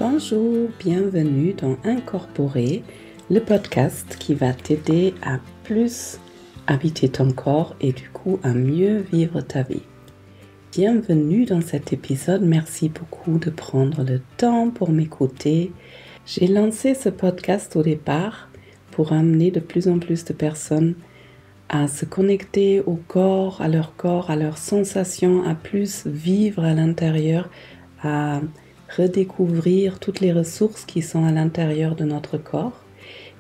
Bonjour, bienvenue dans Incorporer, le podcast qui va t'aider à plus habiter ton corps et du coup à mieux vivre ta vie. Bienvenue dans cet épisode, merci beaucoup de prendre le temps pour m'écouter. J'ai lancé ce podcast au départ pour amener de plus en plus de personnes à se connecter au corps, à leurs sensations, à plus vivre à l'intérieur, à redécouvrir toutes les ressources qui sont à l'intérieur de notre corps.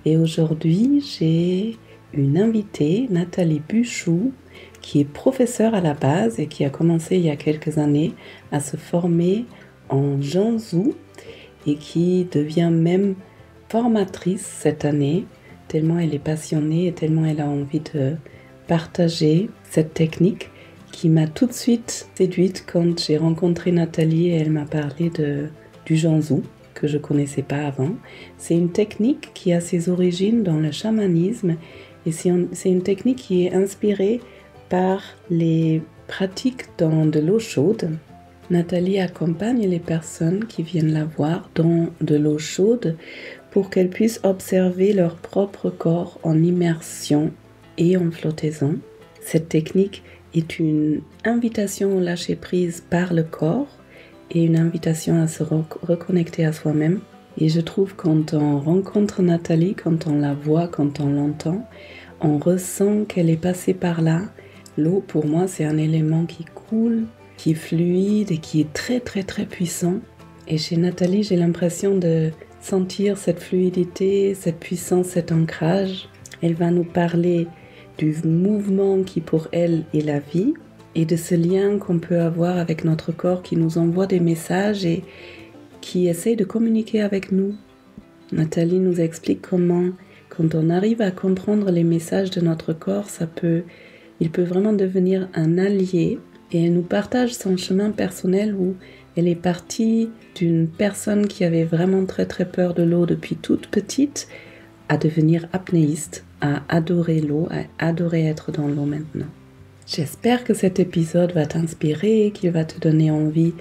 Et aujourd'hui, j'ai une invitée, Nathalie Buchou, qui est professeure à la base et qui a commencé il y a quelques années à se former en Jiangsu et qui devient même formatrice cette année, tellement elle est passionnée et tellement elle a envie de partager cette technique qui m'a tout de suite séduite quand j'ai rencontré Nathalie et elle m'a parlé du Jiangsu que je ne connaissais pas avant. C'est une technique qui a ses origines dans le chamanisme et c'est une technique qui est inspirée par les pratiques dans de l'eau chaude. Nathalie accompagne les personnes qui viennent la voir dans de l'eau chaude pour qu'elles puissent observer leur propre corps en immersion et en flottaison. Cette technique est une invitation au lâcher-prise par le corps et une invitation à se reconnecter à soi-même. Et je trouve quand on rencontre Nathalie, quand on la voit, quand on l'entend, on ressent qu'elle est passée par là. L'eau, pour moi, c'est un élément qui coule, qui est fluide et qui est très très très puissant. Et chez Nathalie, j'ai l'impression de sentir cette fluidité, cette puissance, cet ancrage. Elle va nous parler du mouvement qui pour elle est la vie et de ce lien qu'on peut avoir avec notre corps qui nous envoie des messages et qui essaye de communiquer avec nous. Nathalie nous explique comment, quand on arrive à comprendre les messages de notre corps, il peut vraiment devenir un allié. Et elle nous partage son chemin personnel où elle est partie d'une personne qui avait vraiment très très peur de l'eau depuis toute petite à devenir apnéiste, à adorer l'eau, à adorer être dans l'eau maintenant. J'espère que cet épisode va t'inspirer, qu'il va te donner envie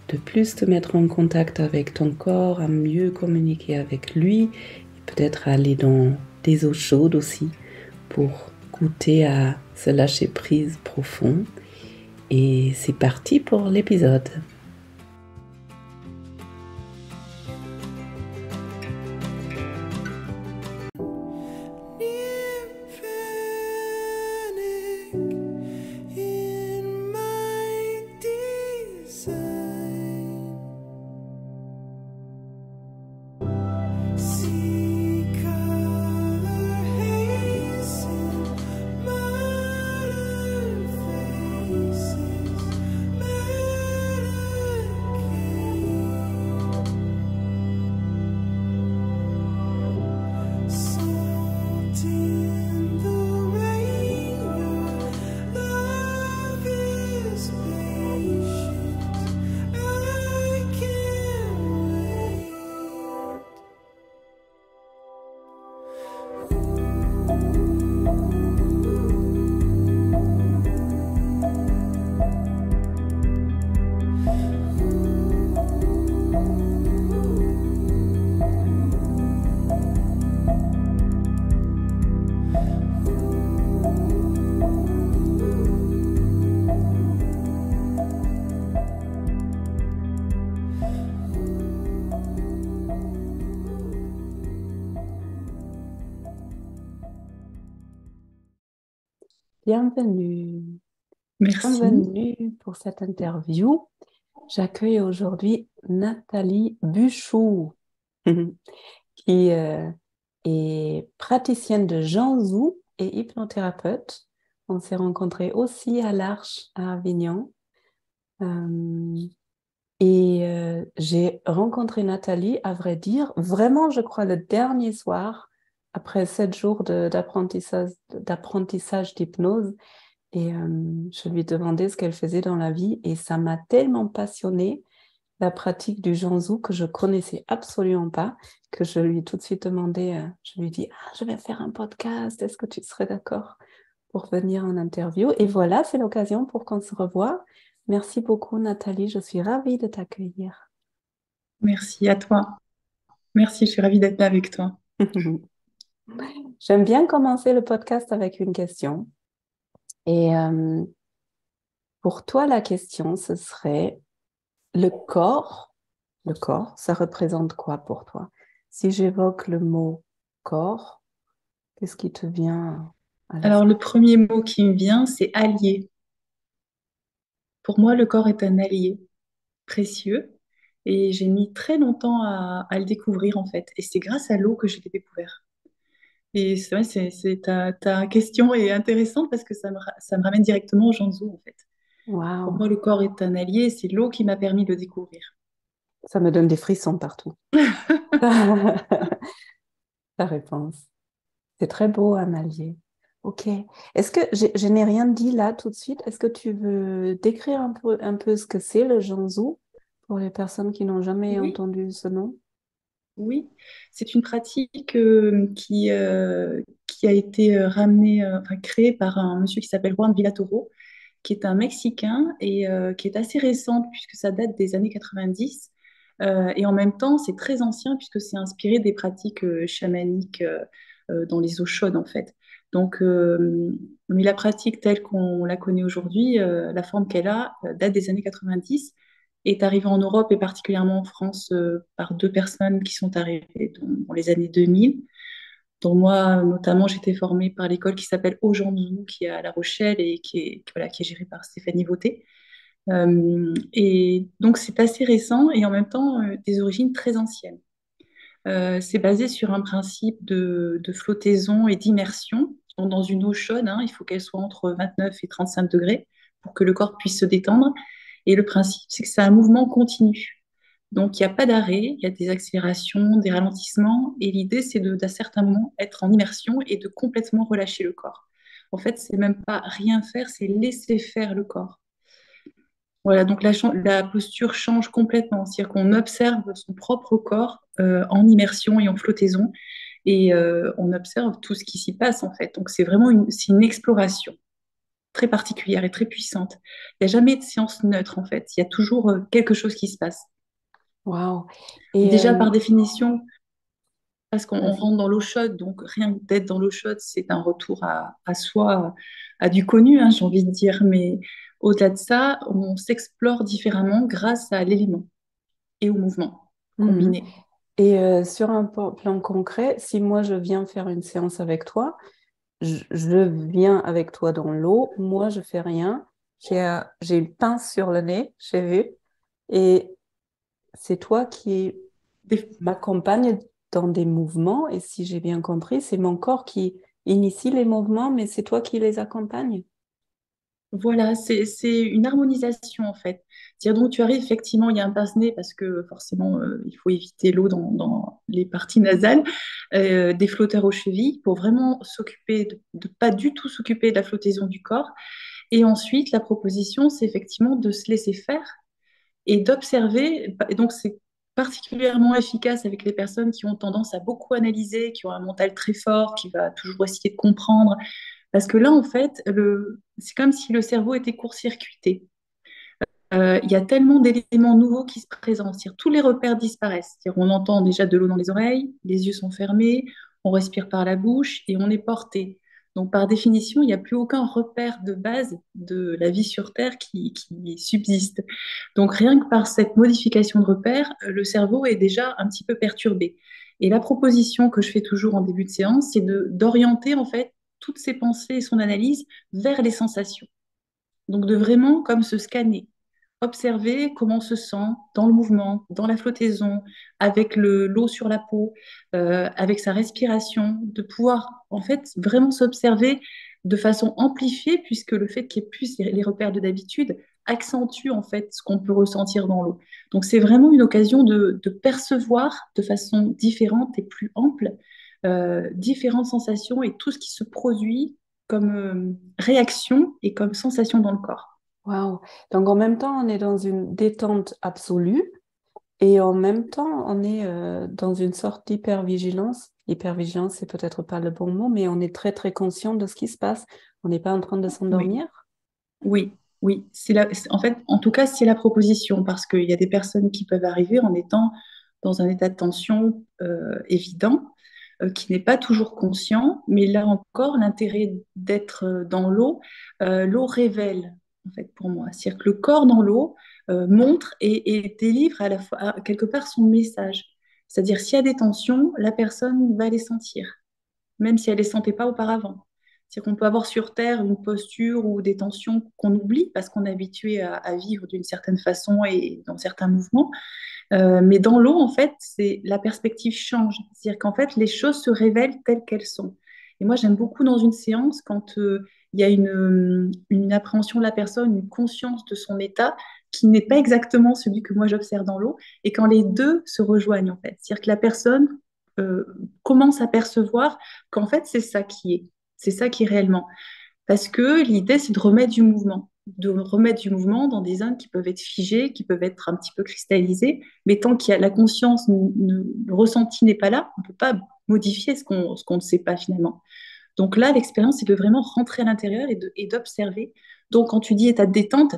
de plus te mettre en contact avec ton corps, à mieux communiquer avec lui, et peut-être aller dans des eaux chaudes aussi pour goûter à ce lâcher-prise profond. Et c'est parti pour l'épisode. Bienvenue. Merci. Bienvenue pour cette interview. J'accueille aujourd'hui Nathalie Buchou, qui est praticienne de Jiangsu et hypnothérapeute. On s'est rencontrés aussi à l'Arche à Avignon. J'ai rencontré Nathalie, à vrai dire, vraiment, je crois, le dernier soir, après 7 jours d'apprentissage d'hypnose. Et je lui demandais ce qu'elle faisait dans la vie. Et ça m'a tellement passionnée, la pratique du Jiangsu, que je ne connaissais absolument pas, que je lui ai tout de suite demandé, je lui ai dit, je vais faire un podcast, est-ce que tu serais d'accord pour venir en interview? Et voilà, c'est l'occasion pour qu'on se revoie. Merci beaucoup, Nathalie, je suis ravie de t'accueillir. Merci à toi. Merci, je suis ravie d'être là avec toi. J'aime bien commencer le podcast avec une question. Et pour toi, la question, ce serait le corps. Le corps, ça représente quoi pour toi? Si j'évoque le mot corps, qu'est-ce qui te vient à Alors, l'esprit? le premier mot qui me vient, c'est allié. Pour moi, le corps est un allié précieux et j'ai mis très longtemps à le découvrir en fait. Et c'est grâce à l'eau que je l'ai découvert. Et c'est vrai, ta question est intéressante parce que ça me ramène directement au Janzu en fait. Pour Waouh, moi, le corps est un allié et c'est l'eau qui m'a permis de le découvrir. ça me donne des frissons partout. Ta réponse. C'est très beau, Amalier. Ok. Est-ce que je n'ai rien dit là tout de suite? Est-ce que tu veux décrire un peu ce que c'est le Janzu pour les personnes qui n'ont jamais Oui, entendu ce nom? oui, c'est une pratique qui a été ramenée, enfin, créée par un monsieur qui s'appelle Juan Villatoro, qui est un Mexicain et qui est assez récente puisque ça date des années 90. Et en même temps, c'est très ancien puisque c'est inspiré des pratiques chamaniques dans les eaux chaudes en fait. Donc, mais la pratique telle qu'on la connaît aujourd'hui, la forme qu'elle a, date des années 90, est arrivée en Europe et particulièrement en France par deux personnes qui sont arrivées dans les années 2000. Dont moi, notamment, j'étais formée par l'école qui s'appelle Aujanzou, qui est à La Rochelle et voilà, qui est gérée par Stéphanie Vautey. Et donc, c'est assez récent et en même temps des origines très anciennes. C'est basé sur un principe de flottaison et d'immersion. Donc, dans une eau chaude, hein, il faut qu'elle soit entre 29 et 35 degrés pour que le corps puisse se détendre. Et le principe, c'est que c'est un mouvement continu. Donc, il n'y a pas d'arrêt, il y a des accélérations, des ralentissements. Et l'idée, c'est d'à certains moments, être en immersion et de complètement relâcher le corps. En fait, c'est même pas rien faire, c'est laisser faire le corps. Voilà, donc la posture change complètement. C'est-à-dire qu'on observe son propre corps en immersion et en flottaison et on observe tout ce qui s'y passe en fait. Donc, c'est une exploration très particulière et très puissante. Il n'y a jamais de séance neutre en fait. Il y a toujours quelque chose qui se passe. Waouh. Et Déjà par définition, parce qu'on vas-y. rentre dans l'eau chaude, donc rien que d'être dans l'eau chaude, c'est un retour à soi, à du connu, hein, j'ai envie de dire. Mais au-delà de ça, on s'explore différemment grâce à l'élément et au mouvement Mhm. combiné. Et sur un plan concret, si moi je viens faire une séance avec toi, je viens avec toi dans l'eau, moi je fais rien, j'ai une pince sur le nez, j'ai vu, et c'est toi qui Des- m'accompagne dans des mouvements, et si j'ai bien compris, c'est mon corps qui initie les mouvements, mais c'est toi qui les accompagnes. Voilà, c'est une harmonisation en fait. C'est-à-dire donc tu arrives, effectivement, il y a un pince-nez parce que forcément il faut éviter l'eau dans les parties nasales, des flotteurs aux chevilles pour vraiment s'occuper de pas du tout s'occuper de la flottaison du corps. Et ensuite, la proposition, c'est effectivement de se laisser faire et d'observer. Et donc c'est particulièrement efficace avec les personnes qui ont tendance à beaucoup analyser, qui ont un mental très fort, qui va toujours essayer de comprendre parce que là, en fait, c'est comme si le cerveau était court-circuité. Il y a tellement d'éléments nouveaux qui se présentent. C'est-à-dire, tous les repères disparaissent. C'est-à-dire, on entend déjà de l'eau dans les oreilles, les yeux sont fermés, on respire par la bouche et on est porté. Donc, par définition, il n'y a plus aucun repère de base de la vie sur Terre qui subsiste. Donc, rien que par cette modification de repère, le cerveau est déjà un petit peu perturbé. Et la proposition que je fais toujours en début de séance, c'est d'orienter en fait toutes ses pensées et son analyse vers les sensations. Donc, de vraiment comme se scanner, observer comment on se sent dans le mouvement, dans la flottaison, avec l'eau sur la peau, avec sa respiration, de pouvoir en fait vraiment s'observer de façon amplifiée, puisque le fait qu'il n'y ait plus les repères de d'habitude accentue en fait ce qu'on peut ressentir dans l'eau. Donc c'est vraiment une occasion de percevoir de façon différente et plus ample différentes sensations et tout ce qui se produit comme réaction et comme sensation dans le corps. Waouh. Donc en même temps, on est dans une détente absolue et en même temps, on est dans une sorte d'hypervigilance. Hypervigilance, c'est peut-être pas le bon mot, mais on est très très conscient de ce qui se passe. On n'est pas en train de Oui. s'endormir. Oui, Oui, en fait, en tout cas, c'est la proposition, parce qu'il y a des personnes qui peuvent arriver en étant dans un état de tension évident, qui n'est pas toujours conscient, mais là encore, l'intérêt d'être dans l'eau, l'eau révèle, en fait, pour moi. C'est-à-dire que le corps dans l'eau montre et délivre à la fois, quelque part, son message. C'est-à-dire, s'il y a des tensions, la personne va les sentir même si elle ne les sentait pas auparavant. C'est-à-dire qu'on peut avoir sur Terre une posture ou des tensions qu'on oublie parce qu'on est habitué à vivre d'une certaine façon et dans certains mouvements. Mais dans l'eau, en fait, la perspective change. C'est-à-dire qu'en fait, les choses se révèlent telles qu'elles sont. Et moi, j'aime beaucoup dans une séance quand il y a une appréhension de la personne, une conscience de son état qui n'est pas exactement celui que moi j'observe dans l'eau, et quand les deux se rejoignent, en fait. C'est-à-dire que la personne euh, commence à percevoir qu'en fait, c'est ça qui est réellement. Parce que l'idée, c'est de remettre du mouvement dans des zones qui peuvent être figées, qui peuvent être un petit peu cristallisées, mais tant qu'il y a la conscience, le ressenti n'est pas là, on ne peut pas modifier ce qu'on ne sait pas finalement. Donc là, l'expérience, c'est de vraiment rentrer à l'intérieur et d'observer. Donc quand tu dis état de détente,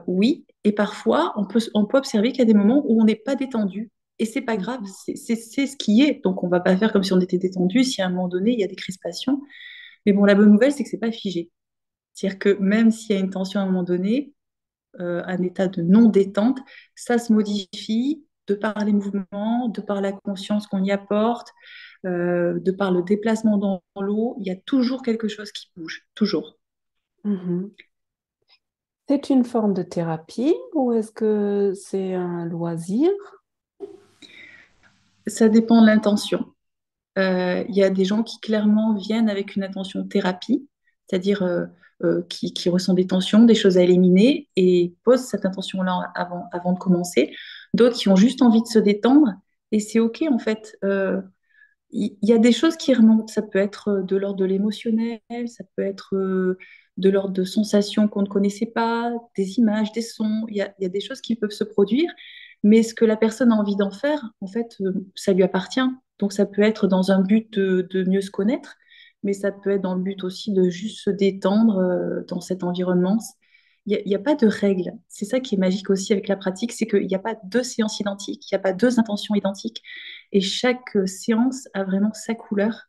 oui, et parfois, on peut observer qu'il y a des moments où on n'est pas détendu. Et c'est pas grave, Mhm. c'est ce qui est. Donc on va pas faire comme si on était détendu, si à un moment donné, il y a des crispations. Mais bon, la bonne nouvelle, c'est que c'est pas figé. C'est-à-dire que même s'il y a une tension à un moment donné, un état de non-détente, ça se modifie de par les mouvements, de par la conscience qu'on y apporte, de par le déplacement dans l'eau. Il y a toujours quelque chose qui bouge, toujours. Mhm. C'est une forme de thérapie ou est-ce que c'est un loisir? Ça dépend de l'intention. Il y a des gens qui clairement viennent avec une intention thérapie, c'est-à-dire qui ressent des tensions, des choses à éliminer et posent cette intention-là avant de commencer. D'autres qui ont juste envie de se détendre et c'est OK en fait. Il y a des choses qui remontent. Ça peut être de l'ordre de l'émotionnel, ça peut être de l'ordre de sensations qu'on ne connaissait pas, des images, des sons. Il y a des choses qui peuvent se produire, mais ce que la personne a envie d'en faire, en fait, ça lui appartient. Donc ça peut être dans un but de mieux se connaître, mais ça peut être dans le but aussi de juste se détendre dans cet environnement. Il y a pas de règle. C'est ça qui est magique aussi avec la pratique, c'est qu'il n'y a pas deux séances identiques, il n'y a pas deux intentions identiques. Et chaque séance a vraiment sa couleur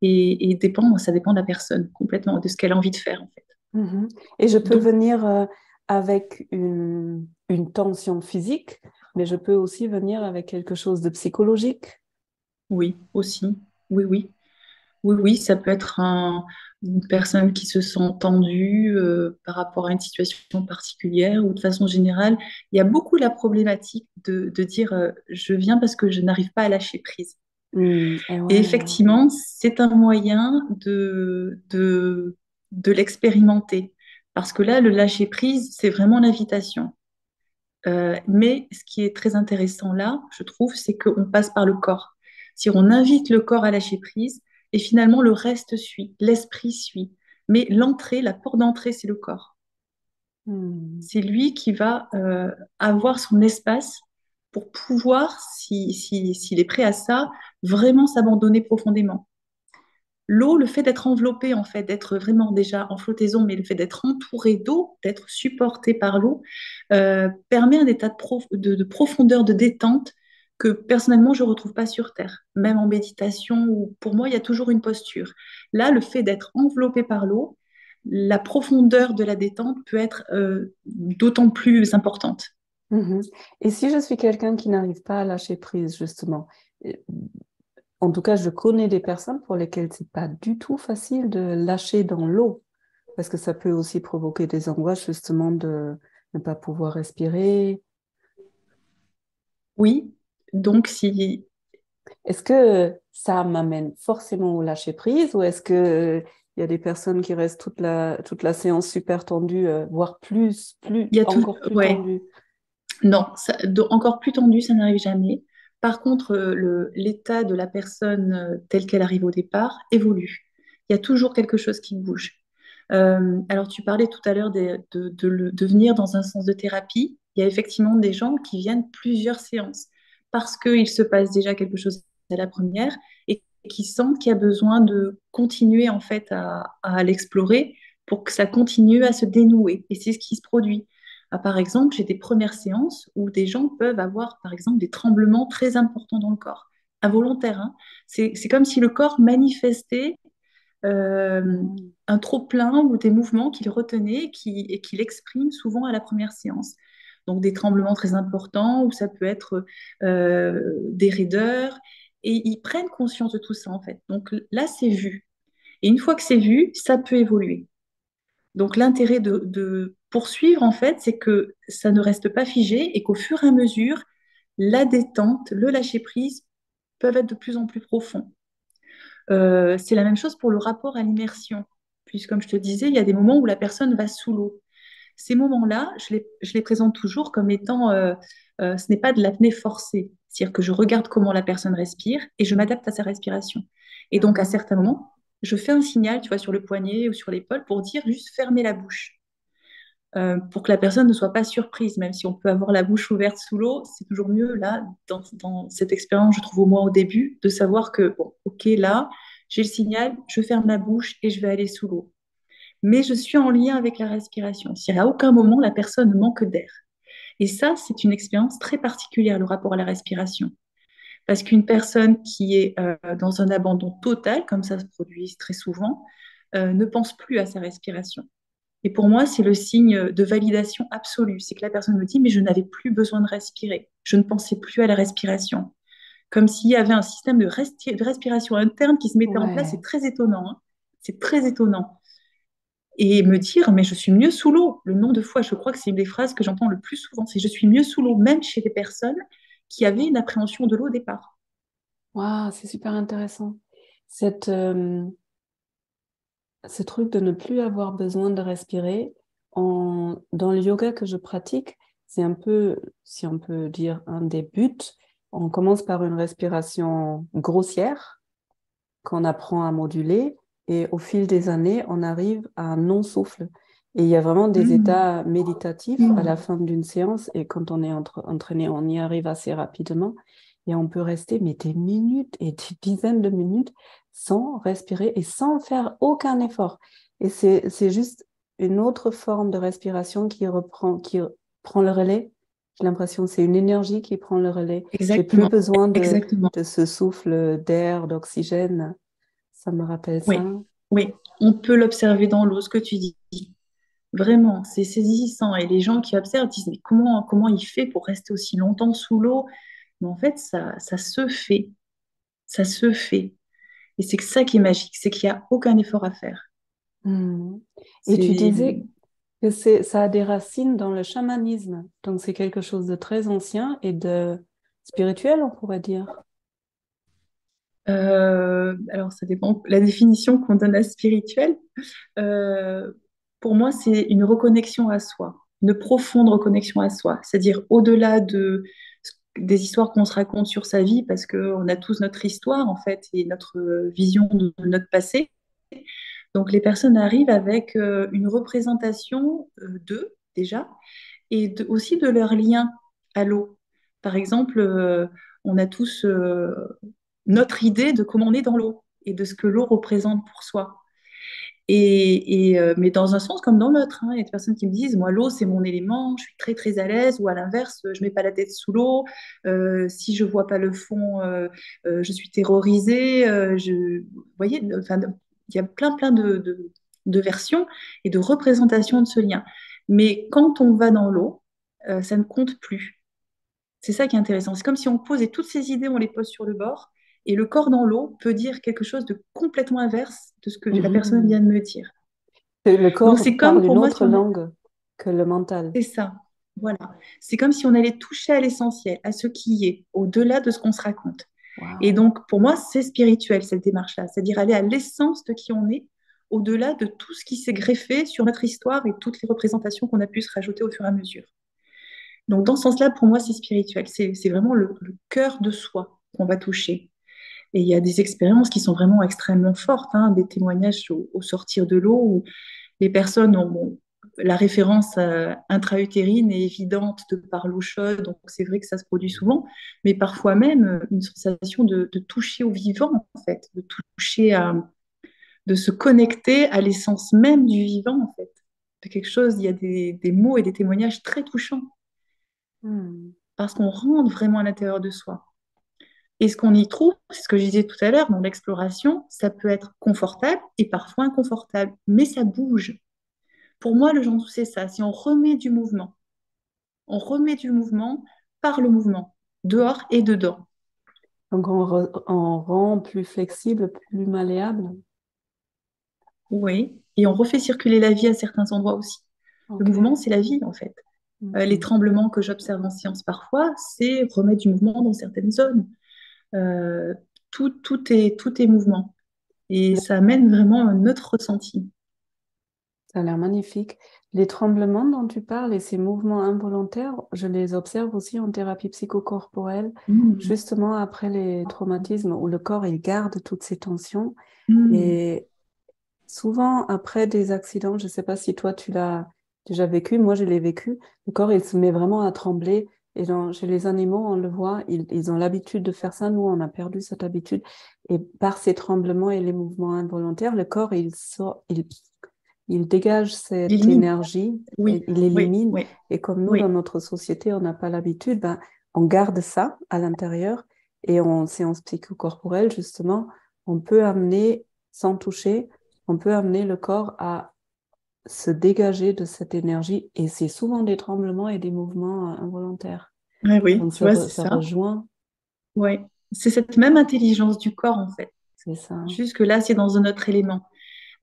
et ça dépend de la personne complètement, de ce qu'elle a envie de faire en fait. Mhm. Et je peux Donc venir avec une tension physique, mais je peux aussi venir avec quelque chose de psychologique. oui, aussi, oui, oui, oui, oui, ça peut être une personne qui se sent tendue par rapport à une situation particulière ou de façon générale. Il y a beaucoup la problématique de dire je viens parce que je n'arrive pas à lâcher prise. Et Et ouais. effectivement, c'est un moyen de l'expérimenter. Parce que là, le lâcher prise, c'est vraiment l'invitation. Mais ce qui est très intéressant là, je trouve, c'est qu'on passe par le corps. Si on invite le corps à lâcher prise, et finalement le reste suit, l'esprit suit. Mais l'entrée, la porte d'entrée, c'est le corps. Hmm. C'est lui qui va avoir son espace pour pouvoir, s'il est prêt à ça, vraiment s'abandonner profondément. L'eau, le fait d'être enveloppé, en fait, d'être vraiment déjà en flottaison, mais le fait d'être entouré d'eau, d'être supporté par l'eau, permet un état de profondeur, de détente que personnellement, je ne retrouve pas sur Terre. Même en méditation, où pour moi, il y a toujours une posture. Là, le fait d'être enveloppé par l'eau, la profondeur de la détente peut être d'autant plus importante. Mhm. Et si je suis quelqu'un qui n'arrive pas à lâcher prise, justement, euh, en tout cas, je connais des personnes pour lesquelles c'est pas du tout facile de lâcher dans l'eau, parce que ça peut aussi provoquer des angoisses, justement, de ne pas pouvoir respirer. Oui, donc si Est-ce que ça m'amène forcément au lâcher prise ou est-ce que il y a des personnes qui restent toute la séance super tendue, voire il y a tout, encore plus ouais, tendue? non, encore plus tendu, ça n'arrive jamais. Par contre, l'état de la personne tel qu'elle arrive au départ évolue. Il y a toujours quelque chose qui bouge. Alors, tu parlais tout à l'heure de venir dans un sens de thérapie. Il y a effectivement des gens qui viennent plusieurs séances parce qu'il se passe déjà quelque chose à la première et qui sentent qu'il y a besoin de continuer en fait à l'explorer pour que ça continue à se dénouer. Et c'est ce qui se produit. Ah, par exemple, j'ai des premières séances où des gens peuvent avoir, par exemple, des tremblements très importants dans le corps, involontaires, hein. C'est comme si le corps manifestait Mhm. un trop-plein ou des mouvements qu'il retenait et qu'il exprime souvent à la première séance. Donc des tremblements très importants ou ça peut être des raideurs. Et ils prennent conscience de tout ça en fait. Donc là, c'est vu. Et une fois que c'est vu, ça peut évoluer. Donc l'intérêt de poursuivre en fait, c'est que ça ne reste pas figé et qu'au fur et à mesure, la détente, le lâcher-prise peuvent être de plus en plus profonds. C'est la même chose pour le rapport à l'immersion. Puisque, comme je te disais, il y a des moments où la personne va sous l'eau. Ces moments-là, je les présente toujours comme étant, ce n'est pas de l'apnée forcée. C'est-à-dire que je regarde comment la personne respire et je m'adapte à sa respiration. Et donc, à Mhm. certains moments, je fais un signal, tu vois, sur le poignet ou sur l'épaule pour dire juste fermer la bouche. Pour que la personne ne soit pas surprise, même si on peut avoir la bouche ouverte sous l'eau, c'est toujours mieux, là, dans cette expérience, je trouve au moins au début, de savoir que, bon, ok, là, j'ai le signal, je ferme la bouche et je vais aller sous l'eau. Mais je suis en lien avec la respiration. Si à aucun moment la personne manque d'air. Et ça, c'est une expérience très particulière, le rapport à la respiration. Parce qu'une personne qui est dans un abandon total, comme ça se produit très souvent, ne pense plus à sa respiration. Et pour moi, c'est le signe de validation absolue. C'est que la personne me dit, mais je n'avais plus besoin de respirer. Je ne pensais plus à la respiration. Comme s'il y avait un système de respiration interne qui se mettait en place. C'est Ouais. très étonnant, hein. C'est très étonnant. Et me dire, mais je suis mieux sous l'eau. Le nombre de fois, je crois que c'est une des phrases que j'entends le plus souvent, c'est je suis mieux sous l'eau, même chez des personnes qui avaient une appréhension de l'eau au départ. Waouh, c'est super intéressant. Cette, ce truc de ne plus avoir besoin de respirer, dans le yoga que je pratique, c'est un peu, si on peut dire, un des buts. On commence par une respiration grossière qu'on apprend à moduler et au fil des années, on arrive à un non-souffle. Et il y a vraiment des Mm. états méditatifs à la Mm. fin d'une séance et quand on est entraîné, on y arrive assez rapidement et on peut rester mais des minutes et des dizaines de minutes sans respirer et sans faire aucun effort. Et c'est juste une autre forme de respiration qui prend le relais. J'ai l'impression que c'est une énergie qui prend le relais. J'ai plus Exactement, besoin exactement. de ce souffle d'air, d'oxygène. Ça me rappelle ça. Oui, oui, on peut l'observer dans l'eau, ce que tu dis. Vraiment, c'est saisissant. Et les gens qui observent disent, mais comment il fait pour rester aussi longtemps sous l'eau? Mais en fait, ça se fait. Ça se fait. Et c'est ça qui est magique, c'est qu'il n'y a aucun effort à faire. Hmm. Et tu C'est disais que ça a des racines dans le chamanisme. Donc c'est quelque chose de très ancien et de spirituel, on pourrait dire. alors, ça dépend la définition qu'on donne à spirituel. Euh, pour moi, c'est une reconnexion à soi, une profonde reconnexion à soi. C'est-à-dire au-delà des histoires qu'on se raconte sur sa vie, parce qu'on a tous notre histoire, en fait, et notre vision de notre passé. Donc, les personnes arrivent avec une représentation d'eux, déjà, et aussi de leur lien à l'eau. Par exemple, on a tous notre idée de comment on est dans l'eau et de ce que l'eau représente pour soi. Mais dans un sens comme dans l'autre, hein. Il y a des personnes qui me disent, moi, l'eau, c'est mon élément, je suis très, très à l'aise, ou à l'inverse, je mets pas la tête sous l'eau, si je vois pas le fond, je suis terrorisée. Vous voyez, enfin, il y a plein, plein de versions et de représentations de ce lien. Mais quand on va dans l'eau, ça ne compte plus. C'est ça qui est intéressant. C'est comme si on posait toutes ces idées, on les pose sur le bord, et le corps dans l'eau peut dire quelque chose de complètement inverse de ce que la personne vient Mhm. de me dire. Et le Donc corps c'est comme parle pour une moi si autre on langue que le mental. c'est ça. Voilà. C'est comme si on allait toucher à l'essentiel, à ce qui est, au-delà de ce qu'on se raconte. Et Waouh. donc pour moi, c'est spirituel cette démarche-là, c'est-à-dire aller à l'essence de qui on est, au-delà de tout ce qui s'est greffé sur notre histoire et toutes les représentations qu'on a pu se rajouter au fur et à mesure. Donc dans ce sens-là, pour moi, c'est spirituel. C'est vraiment le cœur de soi qu'on va toucher. Et il y a des expériences qui sont vraiment extrêmement fortes, hein, des témoignages au sortir de l'eau où les personnes ont la référence intra-utérine est évidente de par l'eau chaude, donc c'est vrai que ça se produit souvent, mais parfois même une sensation de toucher au vivant, en fait, de toucher de se connecter à l'essence même du vivant, en fait. De quelque chose, il y a des mots et des témoignages très touchants, Hmm. parce qu'on rentre vraiment à l'intérieur de soi. Et ce qu'on y trouve, c'est ce que je disais tout à l'heure, dans l'exploration, ça peut être confortable et parfois inconfortable, mais ça bouge. Pour moi, le Jantou, c'est ça. Si on remet du mouvement par le mouvement, dehors et dedans. Donc, on rend plus flexible, plus malléable. Oui. Et on refait circuler la vie à certains endroits aussi. Le Ok. mouvement, c'est la vie, en fait. Les Mhm. tremblements que j'observe en séance parfois, c'est remettre du mouvement dans certaines zones. Euh, tout est mouvement. Et ça amène vraiment un autre ressenti. Ça a l'air magnifique. Les tremblements dont tu parles et ces mouvements involontaires, je les observe aussi en thérapie psychocorporelle, Mm. justement après les traumatismes où le corps il garde toutes ces tensions. Mm. Et souvent après des accidents, je ne sais pas si toi tu l'as déjà vécu, moi je l'ai vécu, le corps il se met vraiment à trembler. Et chez les animaux, on le voit, ils ont l'habitude de faire ça. Nous, on a perdu cette habitude. Et par ces tremblements et les mouvements involontaires, le corps, il dégage cette L'élimine. énergie, et Oui, il oui, élimine. oui, Et comme nous, dans oui. notre société, on n'a pas l'habitude, ben, on garde ça à l'intérieur. Et en séance psychocorporelle, justement, on peut amener, sans toucher, on peut amener le corps à se dégager de cette énergie. Et c'est souvent des tremblements et des mouvements involontaires. Ouais, oui, Donc tu vois, c'est ça ça. rejoint, Ouais. C'est cette même intelligence du corps, en fait. c'est ça. Juste que là, c'est dans un autre élément.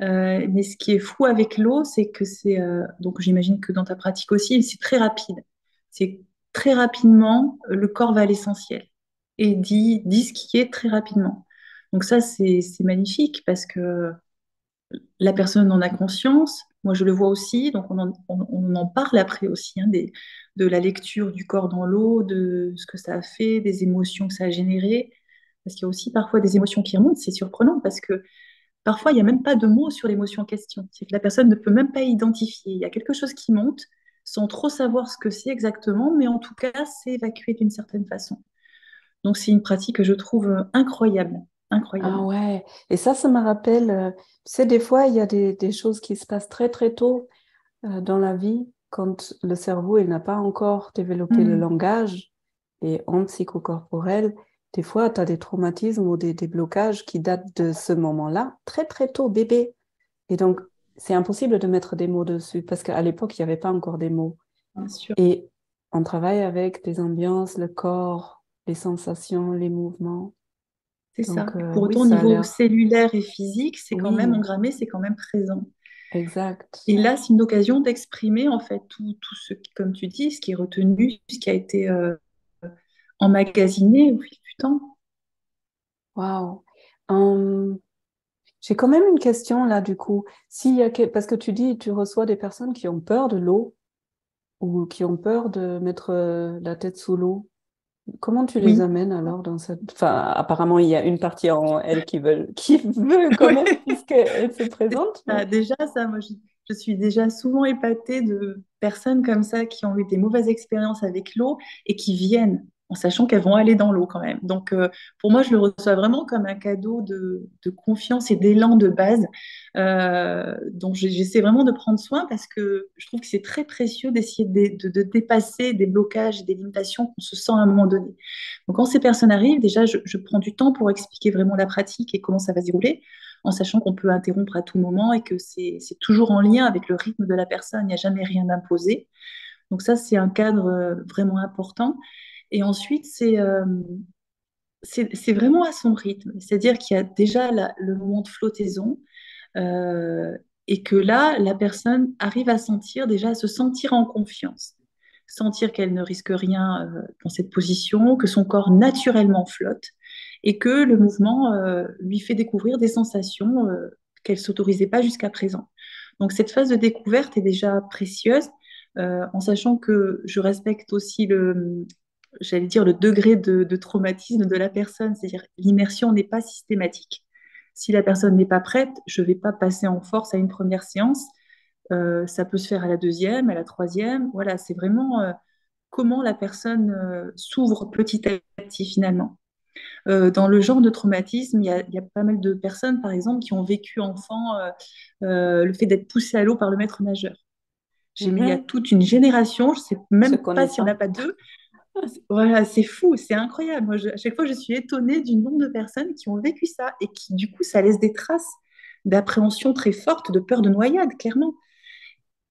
Mais ce qui est fou avec l'eau, c'est que donc j'imagine que dans ta pratique aussi, c'est très rapide. C'est très rapidement, le corps va à l'essentiel et dit ce qui est très rapidement. Donc ça, c'est magnifique parce que la personne en a conscience. Moi, je le vois aussi. Donc on en parle après aussi, hein, de la lecture du corps dans l'eau, de ce que ça a fait, des émotions que ça a générées. Parce qu'il y a aussi parfois des émotions qui remontent. C'est surprenant parce que parfois, il n'y a même pas de mots sur l'émotion en question. C'est que la personne ne peut même pas identifier. Il y a quelque chose qui monte sans trop savoir ce que c'est exactement, mais en tout cas, c'est évacué d'une certaine façon. Donc, c'est une pratique que je trouve incroyable. Ah Incroyable. ouais, et ça me rappelle, tu sais, des fois, il y a des choses qui se passent très très tôt dans la vie, quand le cerveau il n'a pas encore développé le Mm, langage, et en psychocorporel, des fois, tu as des traumatismes ou des blocages qui datent de ce moment-là, très très tôt, bébé. Et donc, c'est impossible de mettre des mots dessus, parce qu'à l'époque, il n'y avait pas encore des mots. bien sûr. Et on travaille avec des ambiances, le corps, les sensations, les mouvements. C'est Donc, ça. Pour oui, autant, au ça a niveau l'air... cellulaire et physique, c'est quand même Oui, engrammé, c'est quand même présent. exact. Et là, c'est une occasion d'exprimer, en fait, tout ce qui, comme tu dis, ce qui est retenu, ce qui a été emmagasiné au fil du temps. Waouh. Hum, j'ai quand même une question là, du coup. Parce que tu dis, tu reçois des personnes qui ont peur de l'eau ou qui ont peur de mettre la tête sous l'eau. Comment tu les Oui. amènes alors dans cette... Enfin, apparemment, il y a une partie en elle qui veut quand même, Ouais. puisqu'elle se présente, mais... Déjà, ça, moi, je suis déjà souvent épatée de personnes comme ça qui ont eu des mauvaises expériences avec l'eau et qui viennent en sachant qu'elles vont aller dans l'eau quand même. Donc, pour moi, je le reçois vraiment comme un cadeau de confiance et d'élan de base. Donc, j'essaie vraiment de prendre soin parce que je trouve que c'est très précieux d'essayer de dépasser des blocages, des limitations qu'on se sent à un moment donné. Donc, quand ces personnes arrivent, déjà, je prends du temps pour expliquer vraiment la pratique et comment ça va se dérouler en sachant qu'on peut interrompre à tout moment et que c'est toujours en lien avec le rythme de la personne, il n'y a jamais rien d'imposé. Donc ça, c'est un cadre vraiment important. Et ensuite, c'est vraiment à son rythme, c'est-à-dire qu'il y a déjà le moment de flottaison euh, et que là, la personne arrive à sentir, déjà à se sentir en confiance, sentir qu'elle ne risque rien dans cette position, que son corps naturellement flotte et que le mouvement lui fait découvrir des sensations qu'elle ne s'autorisait pas jusqu'à présent. Donc cette phase de découverte est déjà précieuse, en sachant que je respecte aussi j'allais dire, le degré de traumatisme de la personne, c'est-à-dire l'immersion n'est pas systématique. Si la personne n'est pas prête, je ne vais pas passer en force à une première séance. Ça peut se faire à la deuxième, à la troisième. Voilà, c'est vraiment comment la personne s'ouvre petit à petit finalement. Dans le genre de traumatisme, il y a pas mal de personnes, par exemple, qui ont vécu enfant le fait d'être poussé à l'eau par le maître nageur. Mais il y a Mhm. toute une génération, je sais Je même pas connais s'il n'y en a pas. pas deux. Voilà, c'est fou, c'est incroyable. Moi, à chaque fois, je suis étonnée du nombre de personnes qui ont vécu ça et qui, du coup, ça laisse des traces d'appréhension très forte, de peur de noyade, clairement.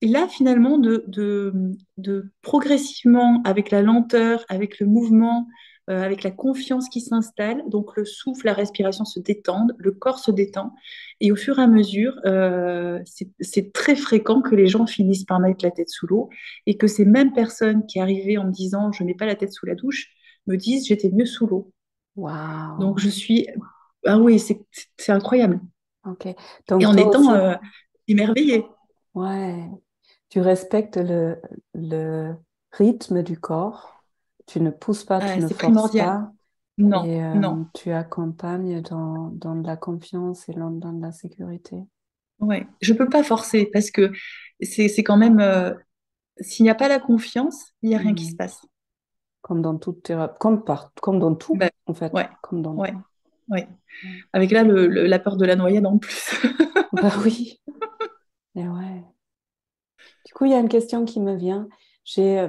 Et là, finalement, de progressivement, avec la lenteur, avec le mouvement, avec la confiance qui s'installe, donc le souffle, la respiration se détendent, le corps se détend, et au fur et à mesure, c'est très fréquent que les gens finissent par mettre la tête sous l'eau, et que ces mêmes personnes qui arrivaient en me disant je n'ai pas la tête sous la douche, me disent j'étais mieux sous l'eau. Donc Waouh. je suis... Ah oui, c'est incroyable. Ok. Et Donc en toi étant aussi, émerveillée. ouais, tu respectes le rythme du corps. Tu ne pousses pas, tu Ah, ne c'est forces primordial. pas. Non, Et non. tu accompagnes dans de la confiance et dans de la sécurité. Ouais, je peux pas forcer parce que c'est quand même s'il n'y a pas la confiance, il n'y a rien qui se Hmm. passe. Comme dans toute thérapie, comme dans tout, Ben, en fait, ouais, comme dans ouais, tout. ouais. Ouais. Avec là la peur de la noyade en plus. Bah oui, et ouais. Du coup, il y a une question qui me vient. J'ai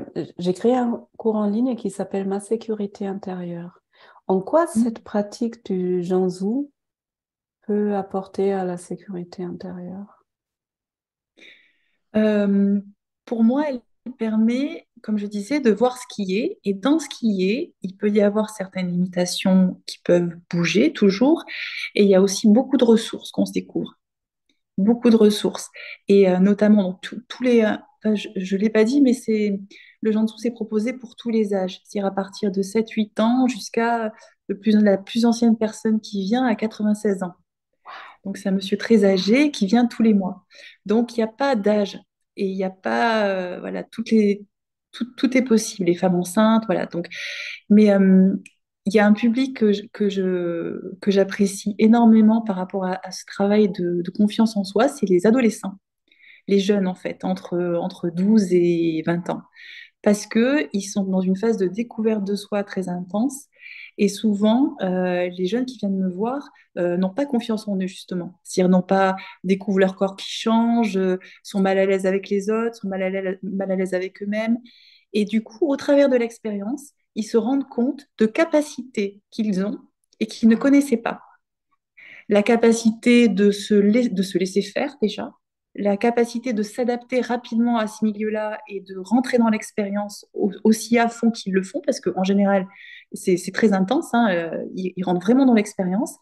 créé un cours en ligne qui s'appelle Ma sécurité intérieure. En quoi cette pratique du Janzhou peut apporter à la sécurité intérieure? Euh, pour moi, elle permet, comme je disais, de voir ce qui est. Et dans ce qui est, il peut y avoir certaines limitations qui peuvent bouger toujours. Et il y a aussi beaucoup de ressources qu'on se découvre. Beaucoup de ressources. Et notamment, donc, tous les... enfin, je ne l'ai pas dit, mais le Jansu s'est proposé pour tous les âges. C'est-à-dire à partir de 7 8 ans jusqu'à la plus ancienne personne qui vient à 96 ans. Donc c'est un monsieur très âgé qui vient tous les mois. Donc il n'y a pas d'âge et il n'y a pas... voilà, tout est possible. Les femmes enceintes, voilà. Donc, mais il y a un public que j'apprécie énormément par rapport à ce travail de confiance en soi, c'est les adolescents, les jeunes en fait, entre 12 et 20 ans. Parce qu'ils sont dans une phase de découverte de soi très intense. Et souvent, les jeunes qui viennent me voir n'ont pas confiance en eux, justement. C'est-à-dire n'ont pas, découvrent leur corps qui change, sont mal à l'aise avec les autres, sont mal à l'aise avec eux-mêmes. Et du coup, au travers de l'expérience, ils se rendent compte de capacités qu'ils ont et qu'ils ne connaissaient pas. La capacité de se laisser faire déjà, la capacité de s'adapter rapidement à ce milieu-là et de rentrer dans l'expérience aussi à fond qu'ils le font, parce qu'en général, c'est très intense, hein, ils rentrent vraiment dans l'expérience.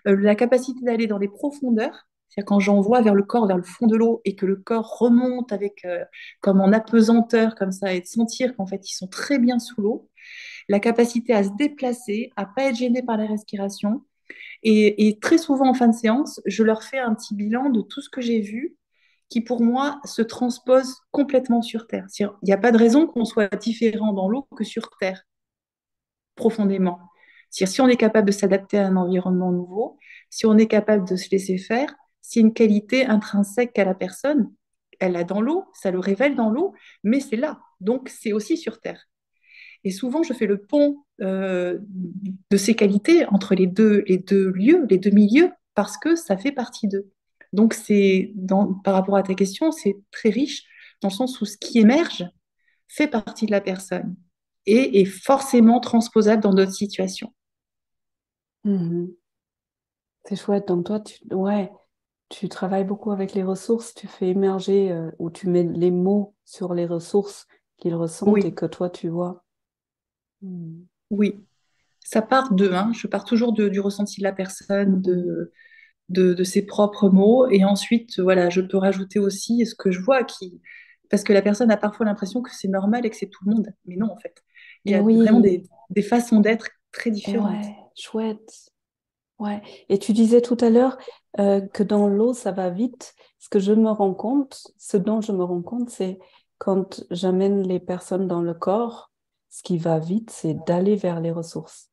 La capacité d'aller dans les profondeurs, c'est-à-dire quand j'envoie vers le corps, vers le fond de l'eau, et que le corps remonte avec, comme en apesanteur, comme ça, et de sentir qu'en fait, ils sont très bien sous l'eau. La capacité à se déplacer, à pas être gêné par la respiration, et très souvent en fin de séance, je leur fais un petit bilan de tout ce que j'ai vu qui, pour moi, se transpose complètement sur Terre. Il n'y a pas de raison qu'on soit différent dans l'eau que sur Terre, profondément. Si on est capable de s'adapter à un environnement nouveau, si on est capable de se laisser faire, c'est une qualité intrinsèque à la personne. Elle a dans l'eau, ça le révèle dans l'eau, mais c'est là. Donc, c'est aussi sur Terre. Et souvent, je fais le pont de ces qualités entre les deux lieux, les deux milieux, parce que ça fait partie d'eux. Donc, par rapport à ta question, c'est très riche dans le sens où ce qui émerge fait partie de la personne et est forcément transposable dans d'autres situations. Mhm. C'est chouette. Donc toi, ouais, tu travailles beaucoup avec les ressources, tu fais émerger ou tu mets les mots sur les ressources qu'ils ressentent et Oui, que toi tu vois. Mhm. oui. Ça part d'eux, hein. Je pars toujours du ressenti de la personne, Mhm. de ses propres mots. Et ensuite, voilà, je peux rajouter aussi ce que je vois parce que la personne a parfois l'impression que c'est normal et que c'est tout le monde. Mais non, en fait. Il y Et a vraiment oui, des façons d'être très et différentes. ouais, chouette. Ouais. Et tu disais tout à l'heure que dans l'eau, ça va vite. Ce dont je me rends compte, c'est quand j'amène les personnes dans le corps, ce qui va vite, c'est d'aller vers les ressources.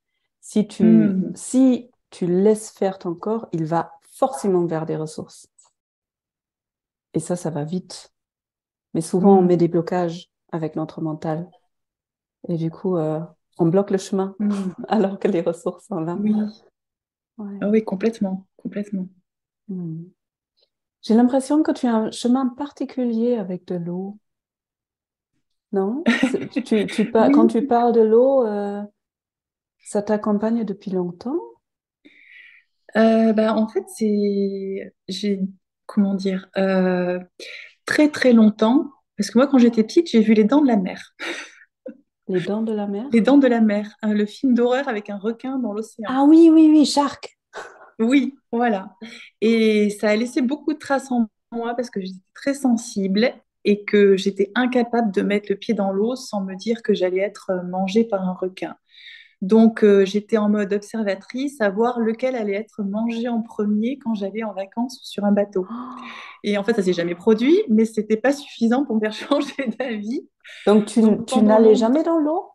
Hmm. Si tu laisses faire ton corps, il va forcément vers des ressources. Et ça va vite. Mais souvent, on met Hmm. des blocages avec notre mental. Et du coup, On bloque le chemin Mm. alors que les ressources sont là. Oui, Ouais. ah oui, complètement, complètement. Hmm. J'ai l'impression que tu as un chemin particulier avec de l'eau, non? Quand Oui, tu parles de l'eau, ça t'accompagne depuis longtemps? en fait, comment dire, très très longtemps, parce que moi, quand j'étais petite, j'ai vu Les Dents de la Mer. Les dents de la Les mer? Dents de la Mer, hein, le film d'horreur avec un requin dans l'océan. Ah oui, oui, oui, Shark. Oui, voilà. Et ça a laissé beaucoup de traces en moi parce que j'étais très sensible et que j'étais incapable de mettre le pied dans l'eau sans me dire que j'allais être mangée par un requin. Donc, j'étais en mode observatrice à voir lequel allait être mangé en premier quand j'allais en vacances ou sur un bateau. Oh. Et en fait, ça s'est jamais produit, mais c'était pas suffisant pour me faire changer d'avis. Donc Donc, tu pendant n'allais longtemps, jamais dans l'eau?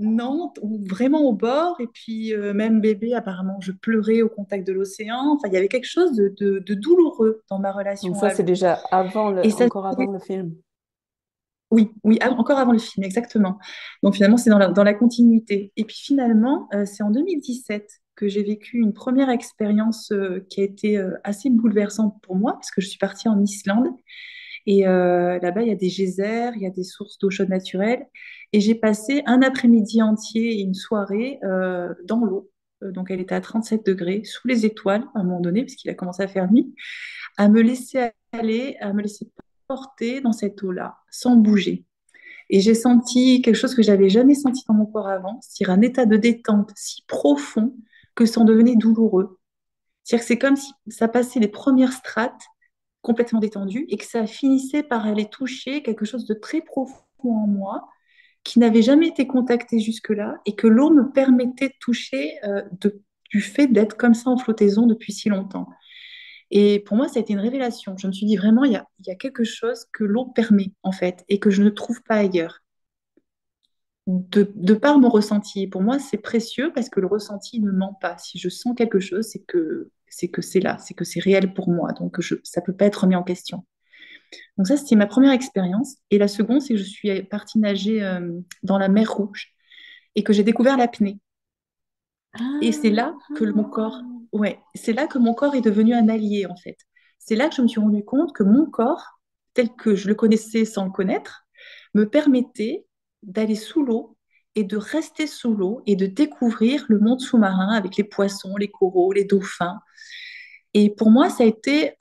non, ou vraiment au bord. Et puis, même bébé, apparemment, je pleurais au contact de l'océan. Enfin, il y avait quelque chose de douloureux dans ma Donc relation ça, à c'est l'eau. déjà Et ça, encore avant le film. oui, oui, encore avant le film, exactement. Donc finalement, c'est dans la continuité. Et puis finalement, c'est en 2017 que j'ai vécu une première expérience qui a été assez bouleversante pour moi, parce que je suis partie en Islande. Et là-bas, il y a des geysers, il y a des sources d'eau chaude naturelle. Et j'ai passé un après-midi entier et une soirée dans l'eau. Donc elle était à 37 degrés, sous les étoiles à un moment donné, parce qu'il a commencé à faire nuit, à me laisser aller, à me laisser porter dans cette eau-là, sans bouger. Et j'ai senti quelque chose que j'avais jamais senti dans mon corps avant, c'est-à-dire un état de détente si profond que ça en devenait douloureux. C'est-à-dire que c'est comme si ça passait les premières strates complètement détendues et que ça finissait par aller toucher quelque chose de très profond en moi qui n'avait jamais été contacté jusque-là et que l'eau me permettait de toucher du fait d'être comme ça en flottaison depuis si longtemps. Et pour moi, ça a été une révélation. Je me suis dit vraiment, il y a quelque chose que l'eau permet en fait et que je ne trouve pas ailleurs de par mon ressenti. Pour moi, c'est précieux parce que le ressenti ne ment pas. Si je sens quelque chose, c'est que c'est là, c'est que c'est réel pour moi. Donc, ça ne peut pas être remis en question. Donc ça, c'était ma première expérience. Et la seconde, c'est que je suis partie nager dans la mer Rouge et que j'ai découvert l'apnée. Et c'est Ah, là que mon corps, ouais, c'est là que mon corps est devenu un allié, en fait. C'est là que je me suis rendu compte que mon corps, tel que je le connaissais sans le connaître, me permettait d'aller sous l'eau et de rester sous l'eau et de découvrir le monde sous-marin avec les poissons, les coraux, les dauphins. Et pour moi, ça a été,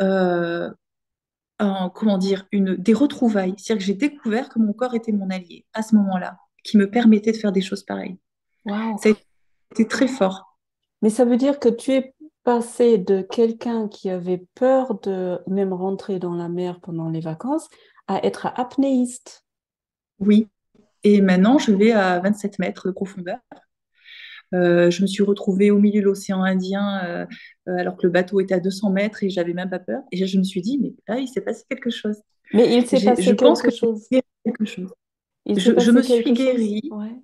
comment dire, des retrouvailles. C'est-à-dire que j'ai découvert que mon corps était mon allié à ce moment-là, qui me permettait de faire des choses pareilles. waouh. Ça a été très fort. Mais ça veut dire que tu es passé de quelqu'un qui avait peur de même rentrer dans la mer pendant les vacances à être apnéiste. Oui. Et maintenant, je vais à 27 mètres de profondeur. Je me suis retrouvée au milieu de l'océan Indien alors que le bateau était à 200 mètres et j'avais même pas peur. Et je me suis dit, mais là, il s'est passé quelque chose. Mais il s'est Je passé pense quelque que j'ai chose. guéri quelque chose. Il s'est Je me passé suis quelque chose. guérie Ouais.